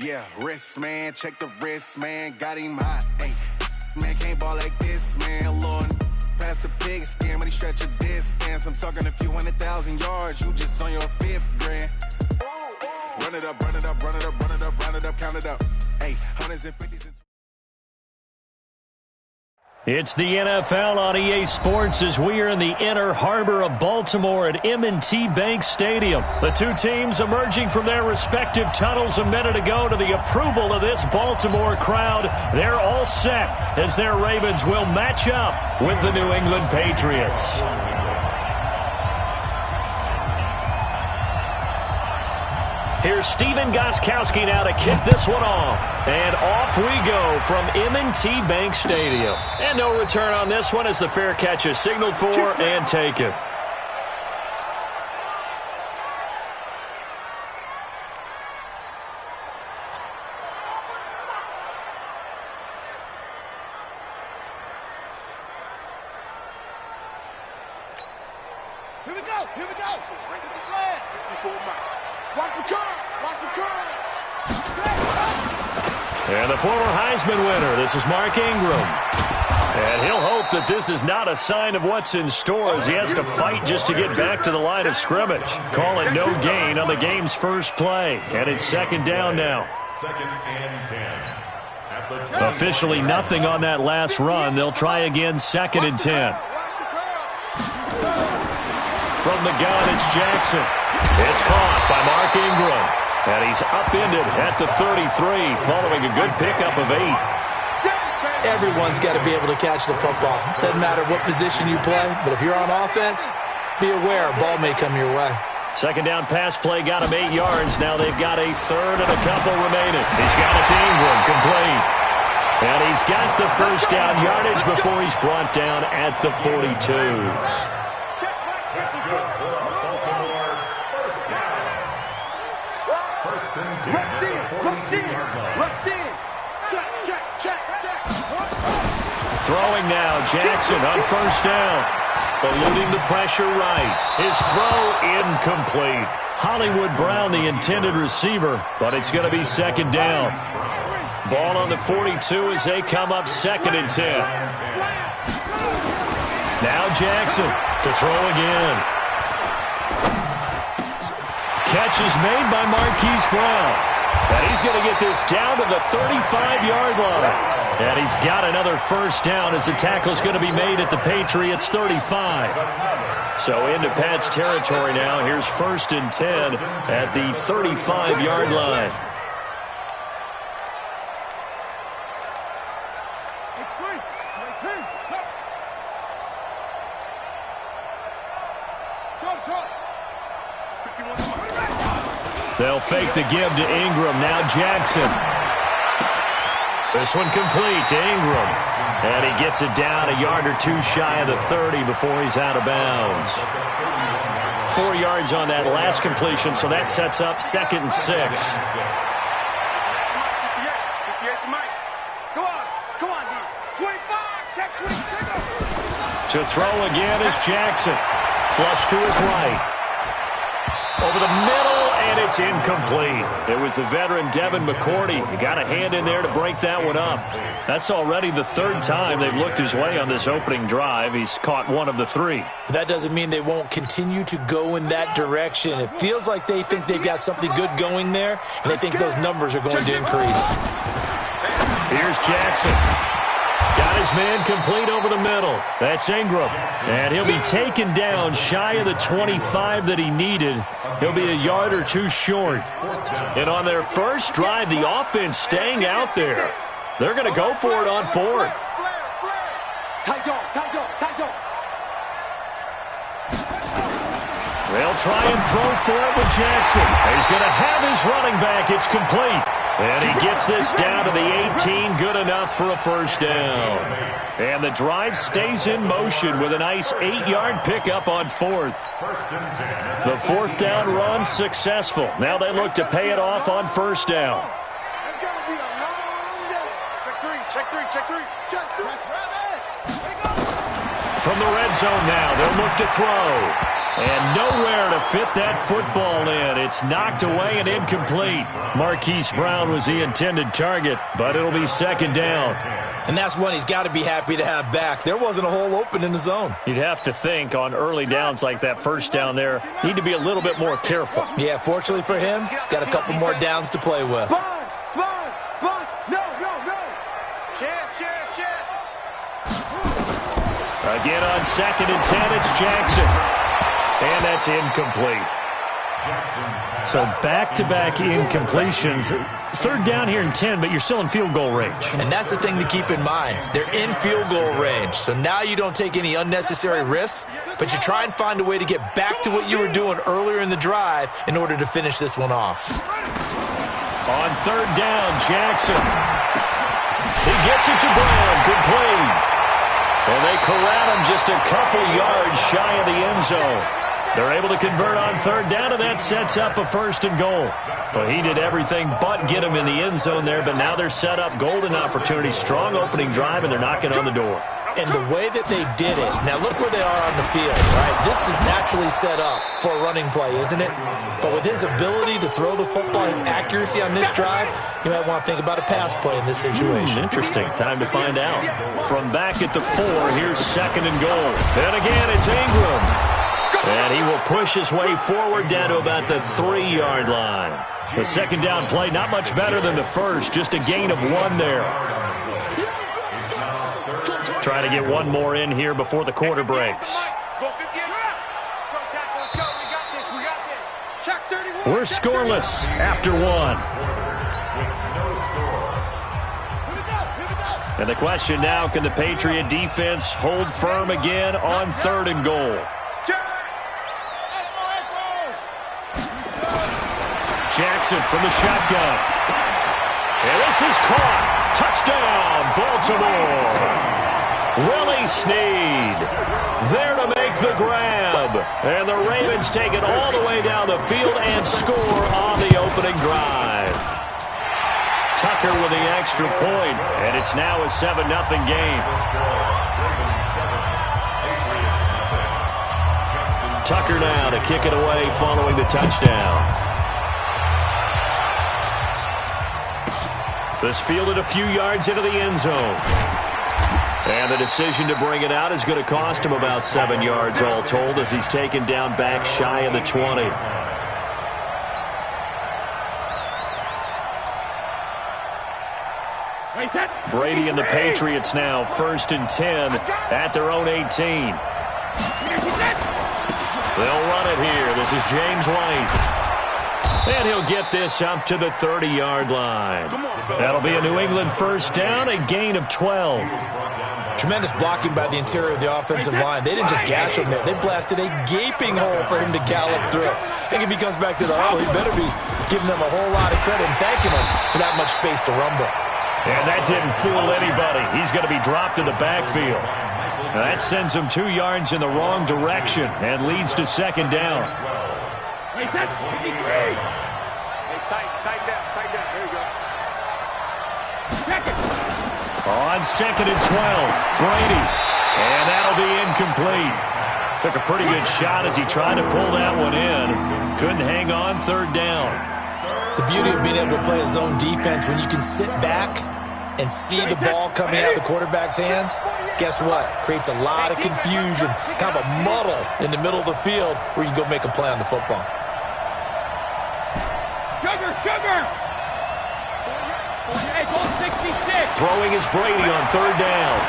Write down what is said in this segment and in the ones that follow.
Yeah, wrist, man, check the wrist, man, got him hot, ayy. Man, can't ball like this, man, Lord. Past the pig skin when he stretch a distance. I'm talking a few 100,000 yards, you just on your 5th grand. Run it up, run it up, run it up, run it up, run it up, count it up. Ayy, hundreds and fifties and... It's the NFL on EA Sports as we are in the inner harbor of Baltimore at M&T Bank Stadium. The two teams emerging from their respective tunnels a minute ago to the approval of this Baltimore crowd. They're all set as their Ravens will match up with the New England Patriots. Here's Steven Gostkowski now to kick this one off. And off we go from M&T Bank Stadium. And no return on this one as the fair catch is signaled for and taken. Here we go, here we go. Bring it to flag. Watch the curl, watch the curl. And the former Heisman winner, this is Mark Ingram. And he'll hope that this is not a sign of what's in store as he has to fight just to get back to the line of scrimmage. Call it no gain on the game's first play. And it's second down now. Second and 10. Officially nothing on that last run. They'll try again second and 10. From the gun, it's Jackson. It's caught by Mark Ingram. And he's upended at the 33 following a good pickup of 8. Everyone's got to be able to catch the football. Doesn't matter what position you play, but if you're on offense, be aware a ball may come your way. Second down pass play got him 8 yards. Now they've got a third and a couple remaining. He's got it to Ingram, complete. And he's got the first down yardage before he's brought down at the 42. Throwing now, Jackson on first down. Eluding the pressure right. His throw incomplete. Hollywood Brown, the intended receiver, but it's going to be second down. Ball on the 42 as they come up second and 10. Now Jackson to throw again. Catch is made by Marquise Brown. And he's going to get this down to the 35-yard line. And he's got another first down as the tackle's going to be made at the Patriots' 35. So into Pat's territory now. Here's first and 10 at the 35-yard line. They'll fake the give to Ingram. Now Jackson. This one complete to Ingram. And he gets it down a yard or two shy of the 30 before he's out of bounds. 4 yards on that last completion, so that sets up second and 6. To throw again is Jackson. Flush to his right. Over the middle, and it's incomplete. It was the veteran Devin McCourty. He got a hand in there to break that one up. That's already the third time they've looked his way on this opening drive. He's caught one of the 3. That doesn't mean they won't continue to go in that direction. It feels like they think they've got something good going there, and they think those numbers are going to increase. Here's Jackson. Got his man complete over the middle. That's Ingram. And he'll be taken down shy of the 25 that he needed. He'll be a yard or two short. And on their first drive, the offense staying out there. They're going to go for it on fourth. They'll try and throw for it with Jackson. He's going to have his running back. It's complete. And he gets this down to the 18, good enough for a first down. And the drive stays in motion with a nice 8-yard pickup on fourth. The fourth down run successful. Now they look to pay it off on first down. From the red zone now, they'll look to throw. And nowhere to fit that football in. it's knocked away and incomplete. Marquise Brown was the intended target, but it'll be second down. And that's one he's got to be happy to have back. There wasn't a hole open in the zone. You'd have to think on early downs like that first down there, need to be a little bit more careful. Yeah, fortunately for him, got a couple more downs to play with. Sponge. No. Chance. Again on 2nd and 10, it's Jackson. And that's incomplete. So back-to-back incompletions. 3rd down here and 10, but you're still in field goal range. And that's the thing to keep in mind. They're in field goal range. So now you don't take any unnecessary risks, but you try and find a way to get back to what you were doing earlier in the drive in order to finish this one off. On 3rd down, Jackson. He gets it to Brown. Complete. And they corral him just a couple yards shy of the end zone. They're able to convert on 3rd down, and that sets up a 1st and goal. Well, he did everything but get him in the end zone there, but now they're set up. Golden opportunity, strong opening drive, and they're knocking on the door. And the way that they did it, now look where they are on the field, right? This is naturally set up for a running play, isn't it? But with his ability to throw the football, his accuracy on this drive, you might want to think about a pass play in this situation. Interesting. Time to find out. From back at the 4, here's 2nd and goal. And again, it's Ingram. And he will push his way forward down to about the 3-yard line. The 2nd down play, not much better than the first, just a gain of 1 there. Trying to get one more in here before the quarter breaks. We're scoreless after 1. And the question now, can the Patriot defense hold firm again on 3rd and goal? Jackson from the shotgun. And this is caught. Touchdown, Baltimore. Willie Snead there to make the grab. And the Ravens take it all the way down the field and score on the opening drive. Tucker with the extra point, and it's now a 7-0 game. Tucker now to kick it away following the touchdown. This fielded a few yards into the end zone. And the decision to bring it out is going to cost him about 7 yards all told as he's taken down back shy of the 20. Brady and the Patriots now 1st and 10 at their own 18. They'll run it here. This is James White. And he'll get this up to the 30-yard line. That'll be a New England 1st down, a gain of 12. Tremendous blocking by the interior of the offensive line. They didn't just gash him there. They blasted a gaping hole for him to gallop through. I think if he comes back to the huddle, he better be giving them a whole lot of credit and thanking them for that much space to rumble. And that didn't fool anybody. He's going to be dropped in the backfield. Now that sends him 2 yards in the wrong direction and leads to 2nd down. Tight down. There you go. On 2nd and 12, Brady. And that'll be incomplete. Took a pretty good shot as he tried to pull that one in. Couldn't hang on 3rd down. The beauty of being able to play a zone defense when you can sit back and see the ball coming out of the quarterback's hands, guess what? Creates a lot of confusion, kind of a muddle in the middle of the field where you can go make a play on the football. Sugar! Hey, goal 66. Throwing is Brady on 3rd down.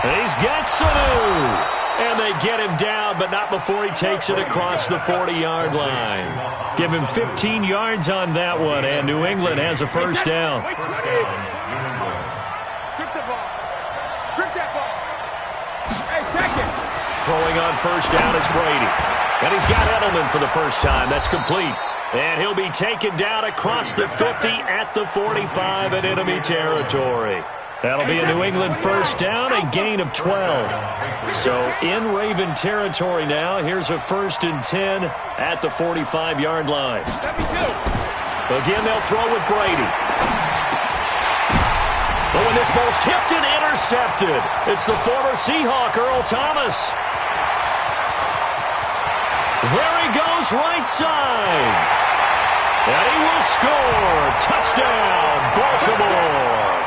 And he's got Sanu. And they get him down, but not before he takes it across the 40-yard line. Give him 15 yards on that one, and New England has a 1st down. Strip that ball. Hey, second. Throwing on 1st down is Brady. And he's got Edelman for the first time. That's complete. And he'll be taken down across the 50 at the 45 in enemy territory. That'll be a New England 1st down, a gain of 12. So in Raven territory now, here's a 1st and 10 at the 45-yard line. Again, they'll throw with Brady. But when this ball's tipped and intercepted, it's the former Seahawk, Earl Thomas. There he goes, right side. And he will score. Touchdown, Baltimore.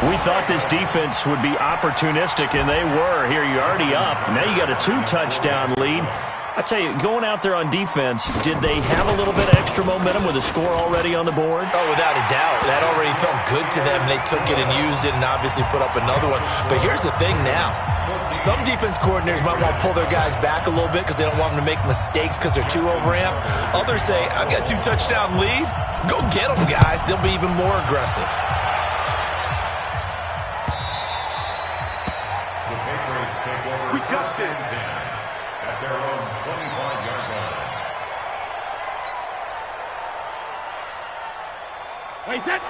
We thought this defense would be opportunistic, and they were. Here, you're already up. Now you got a 2-touchdown lead. I tell you, going out there on defense, did they have a little bit of extra momentum with a score already on the board? Oh, without a doubt. That already felt good to them. They took it and used it and obviously put up another one. But here's the thing now. Some defense coordinators might want to pull their guys back a little bit because they don't want them to make mistakes because they're too overamped. Others say, I've got a 2-touchdown lead. Go get them, guys. They'll be even more aggressive. The Patriots take over. We got this. At their own 25-yard line.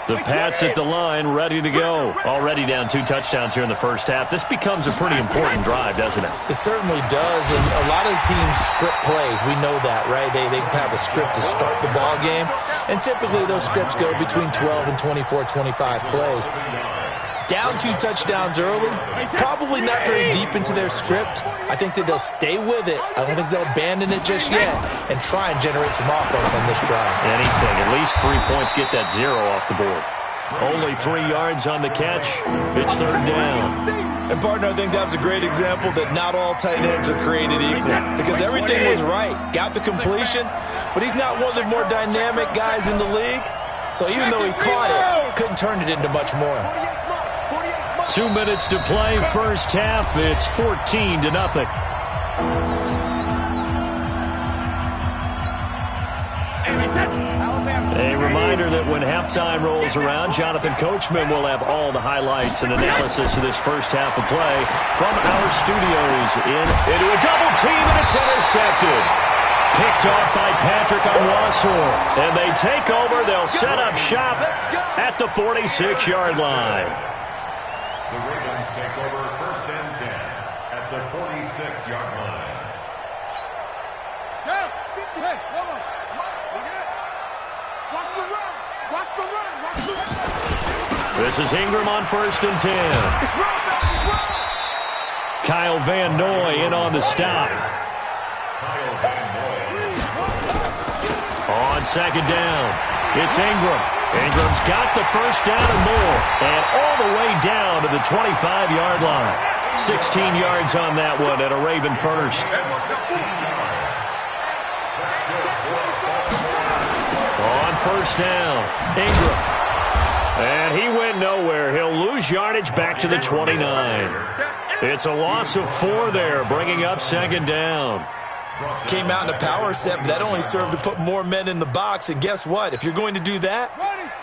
The Pats at the line, ready to go. Already down 2 touchdowns here in the first half. This becomes a pretty important drive, doesn't it? It certainly does, and a lot of the teams script plays. We know that, right? They have a script to start the ball game, and typically those scripts go between 12 and 24, 25 plays. Down 2 touchdowns early, probably not very deep into their script. I think that they'll stay with it. I don't think they'll abandon it just yet and try and generate some offense on this drive. Anything. At least 3 points, get that 0 off the board. Only 3 yards on the catch. It's 3rd down. And, partner, I think that was a great example that not all tight ends are created equal because everything was right. Got the completion, but he's not one of the more dynamic guys in the league. So even though he caught it, couldn't turn it into much more. 2 minutes to play, first half. It's 14-0. A reminder that when halftime rolls around, Jonathan Coachman will have all the highlights and analysis of this first half of play from our studios into a double team, and it's intercepted. Picked off by Patrick Onwuasor. And they take over. They'll set up shop at the 46-yard line. The Ravens take over 1st and 10 at the 46-yard line. Yeah, hey, hold on. Watch the run. Watch the run. Watch the run. This is Ingram on 1st and 10. It's run, it's run. Kyle Van Noy in on the stop. Kyle Van Noy. On 2nd down, it's Ingram. Ingram's got the first down and more, and all the way down to the 25-yard line. 16 yards on that one at a Raven first. On 1st down, Ingram. And he went nowhere. He'll lose yardage back to the 29. It's a loss of 4 there, bringing up 2nd down. Came out in a power set, but that only served to put more men in the box. And guess what? If you're going to do that,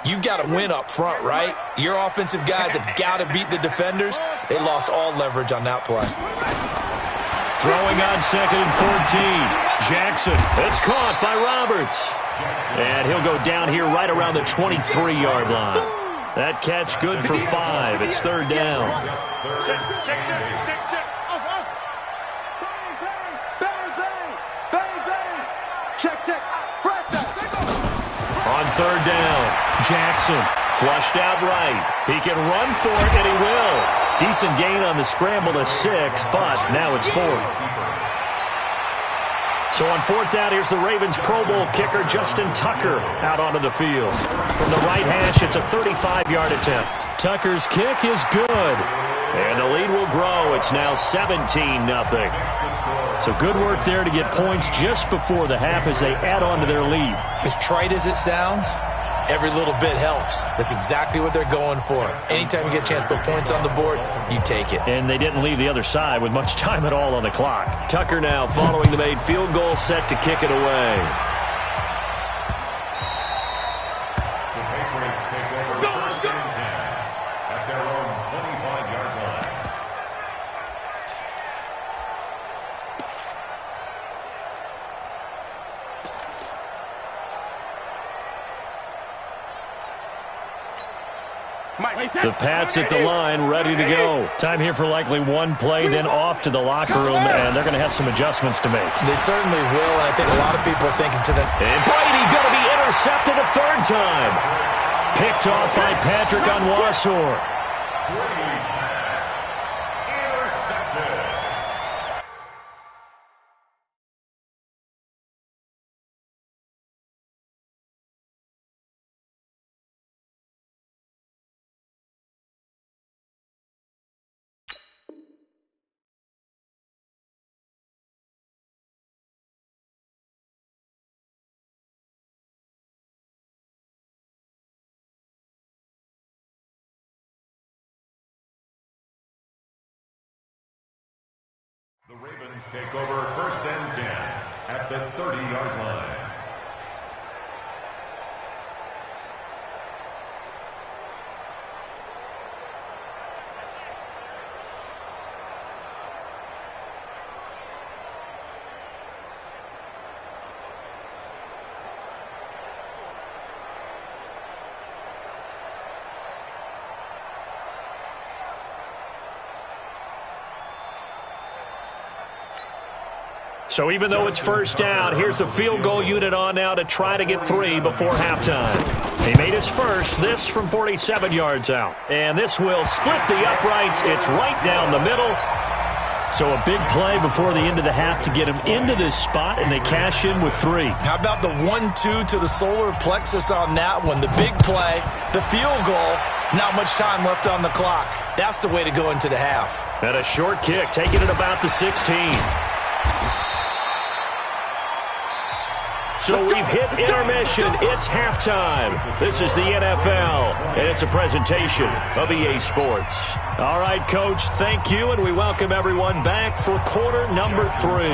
you've got to win up front, right? Your offensive guys have got to beat the defenders. They lost all leverage on that play. Throwing on 2nd and 14. Jackson. It's caught by Roberts. And he'll go down here right around the 23-yard line. That catch good for 5. It's 3rd down. On 3rd down, Jackson flushed out right. He can run for it, and he will. Decent gain on the scramble to 6, but now it's 4th. So on 4th down, here's the Ravens Pro Bowl kicker, Justin Tucker, out onto the field. From the right hash, it's a 35-yard attempt. Tucker's kick is good, and the lead will grow. It's now 17-0. So good work there to get points just before the half as they add on to their lead. As trite as it sounds, every little bit helps. That's exactly what they're going for. Anytime you get a chance to put points on the board, you take it. And they didn't leave the other side with much time at all on the clock. Tucker now following the made field goal, set to kick it away. The Patriots take over 1st and 10 at their own 25-yard line. The Pats at the line, ready to go. Time here for likely one play, then off to the locker room, and they're going to have some adjustments to make. They certainly will, and I think a lot of people are thinking to them. And Brady going to be intercepted a 3rd time. Picked off by Patrick Onwuasor. Take over 1st and 10 at the 30-yard line. So even though it's 1st down, here's the field goal unit on now to try to get 3 before halftime. He made his first, this from 47 yards out. And this will split the uprights. It's right down the middle. So a big play before the end of the half to get him into this spot, and they cash in with 3. How about the 1-2 to the solar plexus on that one? The big play, the field goal, not much time left on the clock. That's the way to go into the half. And a short kick, taking it about the 16. So we've hit intermission. It's halftime. This is the NFL, and it's a presentation of EA Sports. All right, Coach, thank you, and we welcome everyone back for quarter number 3.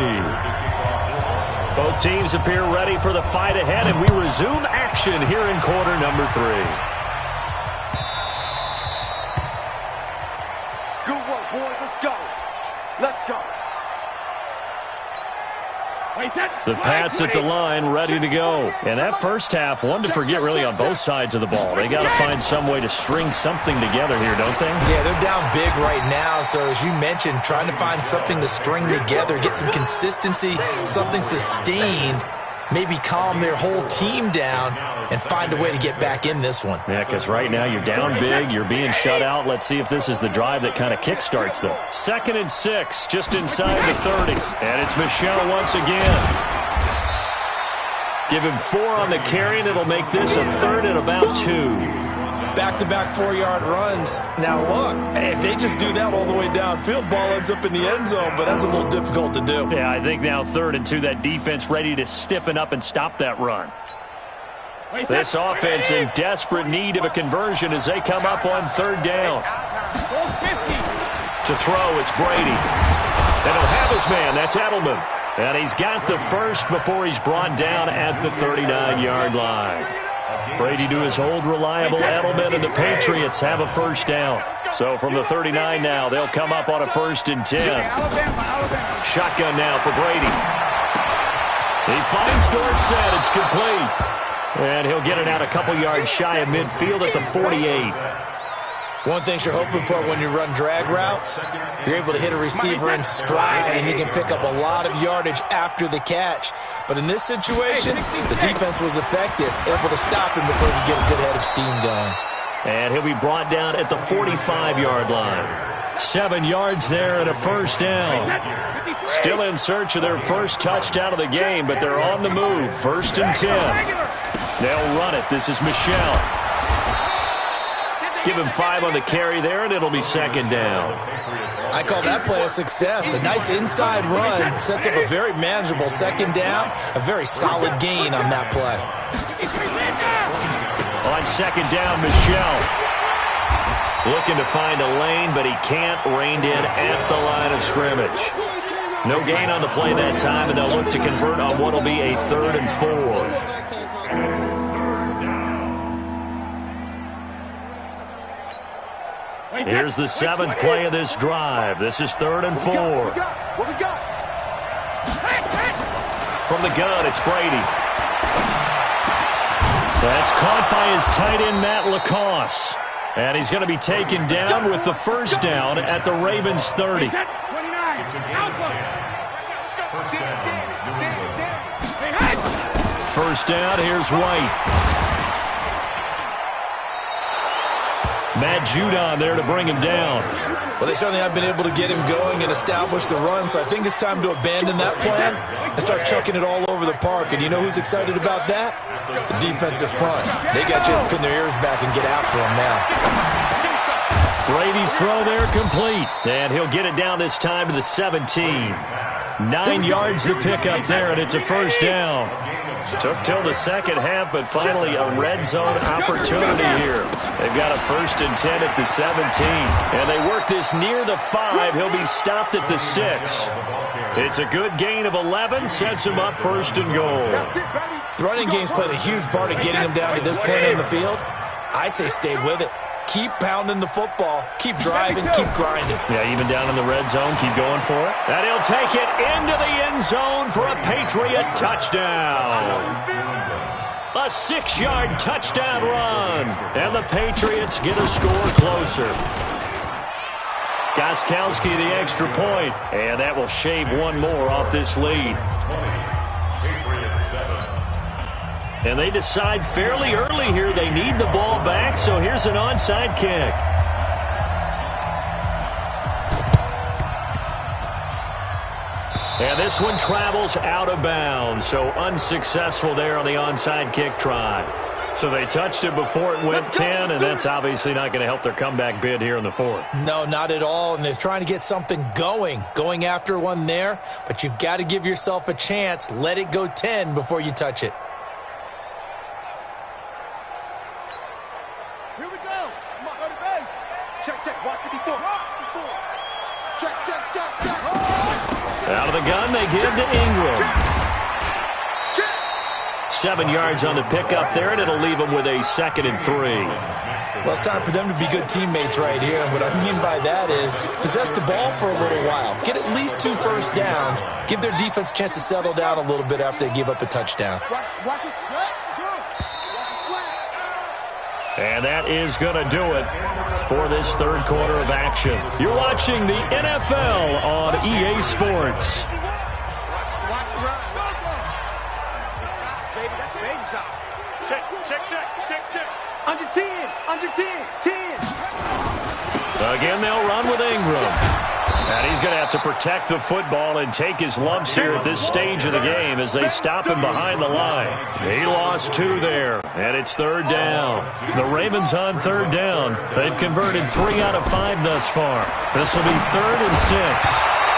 Both teams appear ready for the fight ahead, and we resume action here in quarter number 3. Good work, boys. Let's go. Let's go. The Pats at the line, ready to go. And that first half, one to forget really on both sides of the ball. They got to find some way to string something together here, don't they? Yeah, they're down big right now. So as you mentioned, trying to find something to string together, get some consistency, something sustained, maybe calm their whole team down and find a way to get back in this one. Yeah, because right now you're down big, you're being shut out. Let's see if this is the drive that kind of kickstarts them. 2nd and 6, just inside the 30. And it's Michel once again. Give him 4 on the carry, and it'll make this a 3rd and about 2. Back-to-back 4-yard runs. Now, look, if they just do that all the way downfield, ball ends up in the end zone, but that's a little difficult to do. Yeah, I think now 3rd and 2, that defense ready to stiffen up and stop that run. This offense in desperate need of a conversion as they come up on 3rd down. To throw, it's Brady. And he'll have his man. That's Edelman. And he's got the first before he's brought down at the 39-yard line. Brady to his old reliable Edelman, and the Patriots have a 1st down. So from the 39 now, they'll come up on a 1st and 10. Shotgun now for Brady. He finds Dorsett. It's complete. And he'll get it out a couple yards shy of midfield at the 48. One thing you're hoping for when you run drag routes, you're able to hit a receiver in stride, and he can pick up a lot of yardage after the catch. But in this situation, the defense was effective, able to stop him before he could get a good head of steam going. And he'll be brought down at the 45-yard line. 7 yards there and a 1st down. Still in search of their first touchdown of the game, but they're on the move. 1st and 10. They'll run it. This is Michel. Give him 5 on the carry there, and it'll be 2nd down. I call that play a success. A nice inside run sets up a very manageable 2nd down. A very solid gain on that play. On 2nd down, Michel. Looking to find a lane, but he can't. Reined in at the line of scrimmage. No gain on the play that time, and they'll look to convert on what will be a 3rd and 4. Here's the 7th play of this drive. This is 3rd and 4. What we got? From the gun, it's Brady. That's caught by his tight end, Matt Lacoste. And he's going to be taken down with the 1st down at the Ravens 30. First down, here's White. Matt Judon there to bring him down. Well, they certainly have been able to get him going and establish the run, so I think it's time to abandon that plan and start chucking it all over the park. And you know who's excited about that? The defensive front. They got to just pin their ears back and get after him now. Brady's throw there complete, and he'll get it down this time to the 17. 9 yards to pick up there, and it's a 1st down. Took till the second half, but finally a red zone opportunity here. They've got a 1st and 10 at the 17. And they work this near the 5. He'll be stopped at the 6. It's a good gain of 11, sets him up 1st and goal. The running game's played a huge part in getting him down to this point on the field. I say stay with it. Keep pounding the football. Keep driving. Keep grinding. Yeah, even down in the red zone, keep going for it. And he'll take it into the end zone for a Patriot touchdown. A 6-yard touchdown run. And the Patriots get a score closer. Gostkowski the extra point. And that will shave one more off this lead. And they decide fairly early here they need the ball back, so here's an onside kick. And this one travels out of bounds, so unsuccessful there on the onside kick try. So they touched it before it went 10, and that's obviously not going to help their comeback bid here in the 4th. No, not at all, and they're trying to get something going after one there, but you've got to give yourself a chance. Let it go 10 before you touch it. Out of the gun, they give to Ingram. 7 yards on the pickup there, and it'll leave them with a 2nd and 3. Well, it's time for them to be good teammates right here. And what I mean by that is possess the ball for a little while. Get at least 2 first downs. Give their defense a chance to settle down a little bit after they give up a touchdown. And that is going to do it for this 3rd quarter of action. You're watching the NFL on EA Sports. Under 10, under 10, 10. Again, they'll run with Ingram. And he's going to have to protect the football and take his lumps here at this stage of the game as they stop him behind the line. He lost 2 there, and it's 3rd down. The Ravens on 3rd down. They've converted 3 out of 5 thus far. This will be 3rd and 6.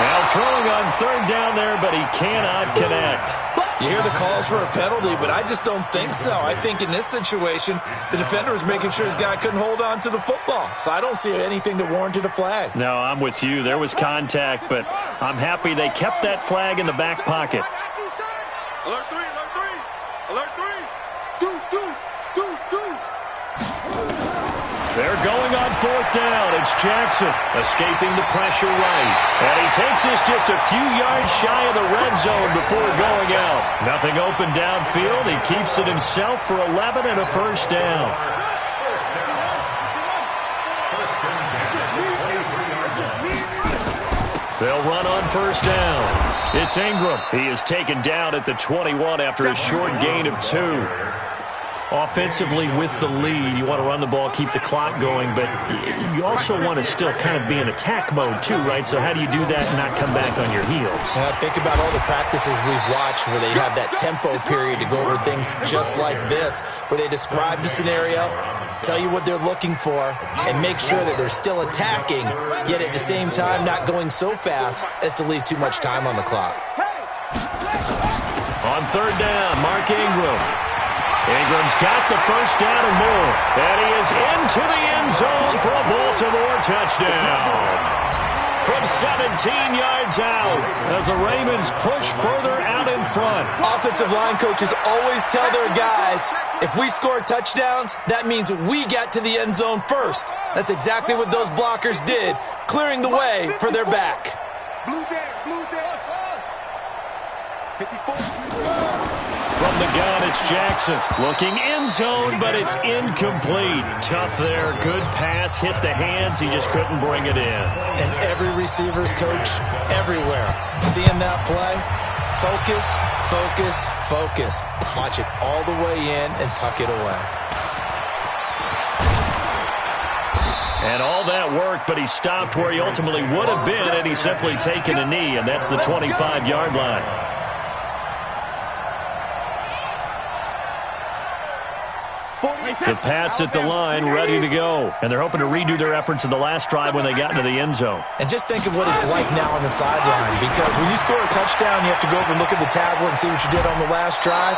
Now throwing on 3rd down there, but he cannot connect. You hear the calls for a penalty, but I just don't think so. I think in this situation, the defender was making sure his guy couldn't hold on to the football. So I don't see anything that warranted a flag. No, I'm with you. There was contact, but I'm happy they kept that flag in the back pocket. Alert 3, alert 3, alert 3. Deuce, deuce, deuce, deuce. They're going on 4th down. It's Jackson escaping the pressure right. And he takes this just a few yards shy of the red zone before going out. Nothing open downfield. He keeps it himself for 11 and a 1st down. They'll run on 1st down. It's Ingram. He is taken down at the 21 after a short gain of 2. Offensively with the lead, you want to run the ball, keep the clock going, but you also want to still kind of be in attack mode too, right? So how do you do that and not come back on your heels? Think about all the practices we've watched where they have that tempo period to go over things just like this, where they describe the scenario, tell you what they're looking for, and make sure that they're still attacking, yet at the same time not going so fast as to leave too much time on the clock. On 3rd down, Mark Ingram. Ingram's got the 1st down and more. And he is into the end zone for a Baltimore touchdown. From 17 yards out as the Ravens push further out in front. Offensive line coaches always tell their guys, if we score touchdowns, that means we get to the end zone first. That's exactly what those blockers did, clearing the way for their back. Blue there, blue there. 54. From the gun, it's Jackson. Looking end zone, but it's incomplete. Tough there. Good pass. Hit the hands. He just couldn't bring it in. And every receiver's coach everywhere. Seeing that play, focus, focus, focus. Watch it all the way in and tuck it away. And all that worked, but he stopped where he ultimately would have been had he simply taken a knee, and that's the 25-yard line. The Pats at the line, ready to go. And they're hoping to redo their efforts in the last drive when they got into the end zone. And just think of what it's like now on the sideline, because when you score a touchdown, you have to go over and look at the tablet and see what you did on the last drive.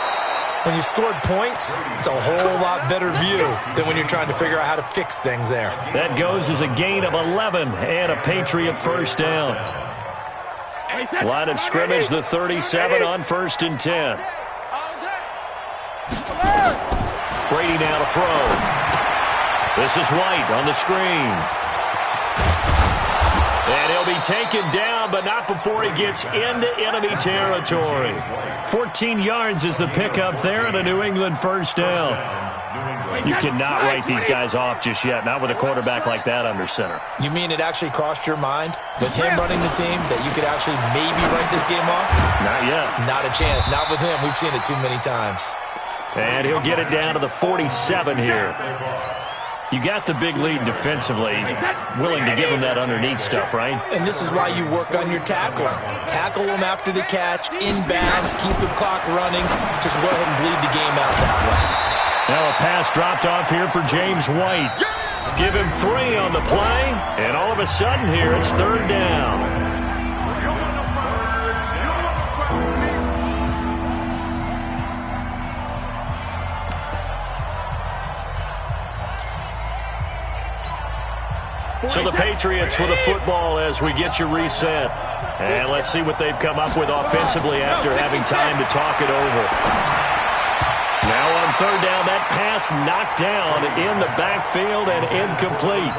when you scored points, it's a whole lot better view than when you're trying to figure out how to fix things there. That goes as a gain of 11 and a Patriot first down. Line of scrimmage, the 37 on 1st and 10. Brady now to throw. This is White on the screen. And he'll be taken down, but not before he gets into enemy territory. 14 yards is the pickup there and a New England first down. You cannot write these guys off just yet, not with a quarterback like that under center. You mean it actually crossed your mind with him running the team that you could actually maybe write this game off? Not yet. Not a chance. Not with him. We've seen it too many times. And he'll get it down to the 47 here. You got the big lead defensively, willing to give him that underneath stuff, right? And this is why you work on your tackling. Tackle them after the catch, inbounds, keep the clock running. Just go ahead and bleed the game out that way. Now a pass dropped off here for James White. Give him 3 on the play, and all of a sudden here it's 3rd down. So the Patriots with a football as we get you reset. And let's see what they've come up with offensively after having time to talk it over. Now on 3rd down, that pass knocked down in the backfield and incomplete.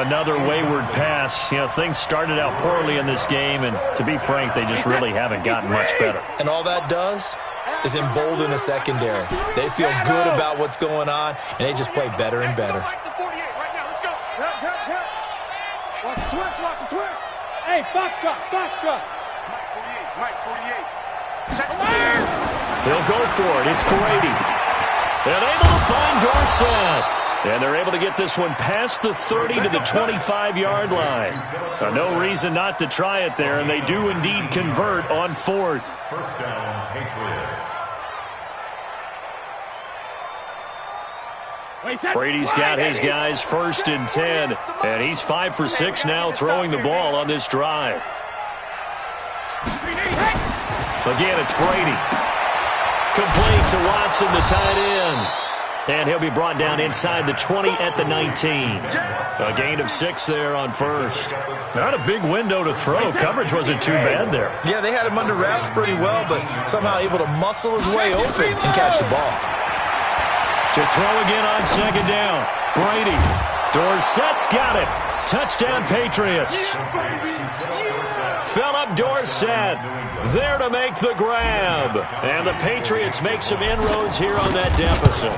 Another wayward pass. You know, things started out poorly in this game, and to be frank, they just really haven't gotten much better. And all that does is embolden the secondary. They feel good about what's going on, and they just play better and better. Watch the twist. Hey, Foxtrot. Mike 48. They'll go for it. It's Brady. And able to find Dorsett. And they're able to get this one past the 30 to the 25-yard line. No reason not to try it there, and they do indeed convert on 4th. First down, Patriots. Brady's got his guys 1st and 10, and he's 5 for 6 now throwing the ball on this drive. Again, it's Brady. Complete to Watson, the tight end. And he'll be brought down inside the 20 at the 19. A gain of 6 there on 1st. Not a big window to throw. Coverage wasn't too bad there. Yeah, they had him under wraps pretty well, but somehow able to muscle his way open and catch the ball. To throw again on 2nd down. Brady. Dorsett's got it. Touchdown, Patriots. Philip Dorsett there to make the grab. And the Patriots make some inroads here on that deficit.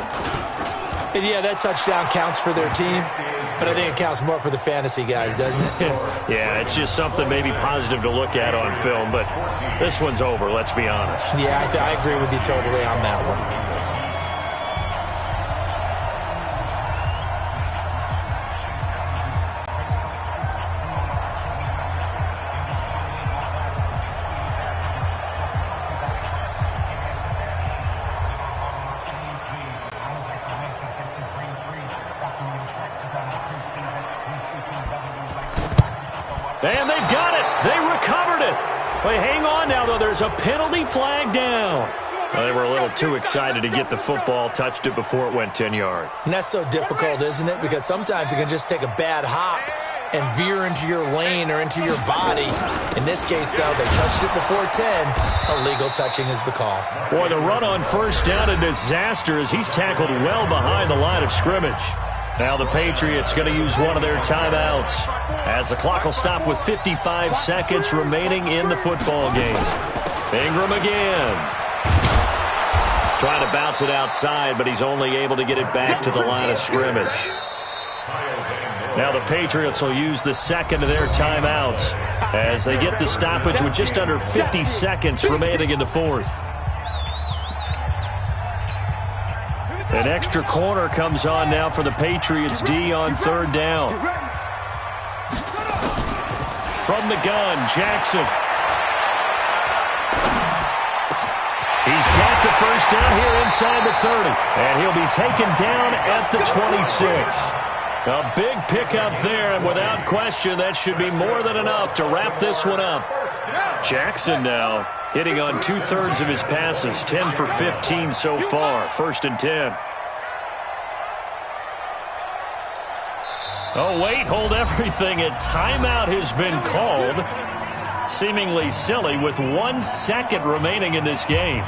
And yeah, that touchdown counts for their team, but I think it counts more for the fantasy guys, doesn't it? Yeah, it's just something maybe positive to look at on film, but this one's over, let's be honest. Yeah, I agree with you totally on that one. And they've got it. They recovered it. Wait, hang on now, though. There's a penalty flag down. Well, they were a little too excited to get the football, touched it before it went 10 yards. And that's so difficult, isn't it? Because sometimes you can just take a bad hop and veer into your lane or into your body. In this case, though, they touched it before 10. Illegal touching is the call. Boy, the run on 1st down, a disaster as he's tackled well behind the line of scrimmage. Now the Patriots going to use one of their timeouts as the clock will stop with 55 seconds remaining in the football game. Ingram again. Trying to bounce it outside, but he's only able to get it back to the line of scrimmage. Now the Patriots will use the second of their timeouts as they get the stoppage with just under 50 seconds remaining in the 4th. An extra corner comes on now for the Patriots D on 3rd down. From the gun, Jackson. He's got the 1st down here inside the 30. And he'll be taken down at the 26. A big pickup there, and without question, that should be more than enough to wrap this one up. Jackson now Hitting on 2/3 of his passes, 10 for 15 so far. 1st and 10. Oh, wait, hold everything. A timeout has been called. Seemingly silly with 1 second remaining in this game.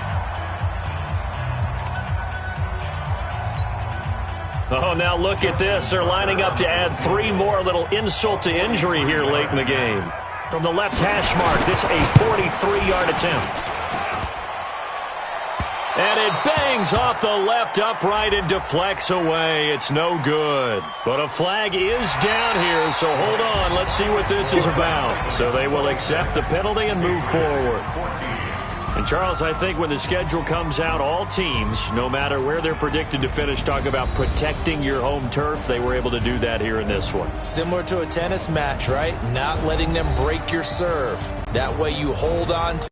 Oh, now look at this. They're lining up to add 3 more. Little insult to injury here late in the game. From the left hash mark, this a 43-yard attempt. And it bangs off the left upright and deflects away. It's no good. But a flag is down here, so hold on. Let's see what this is about. So they will accept the penalty and move forward. And, Charles, I think when the schedule comes out, all teams, no matter where they're predicted to finish, talk about protecting your home turf. They were able to do that here in this one. Similar to a tennis match, right? Not letting them break your serve. That way you hold on to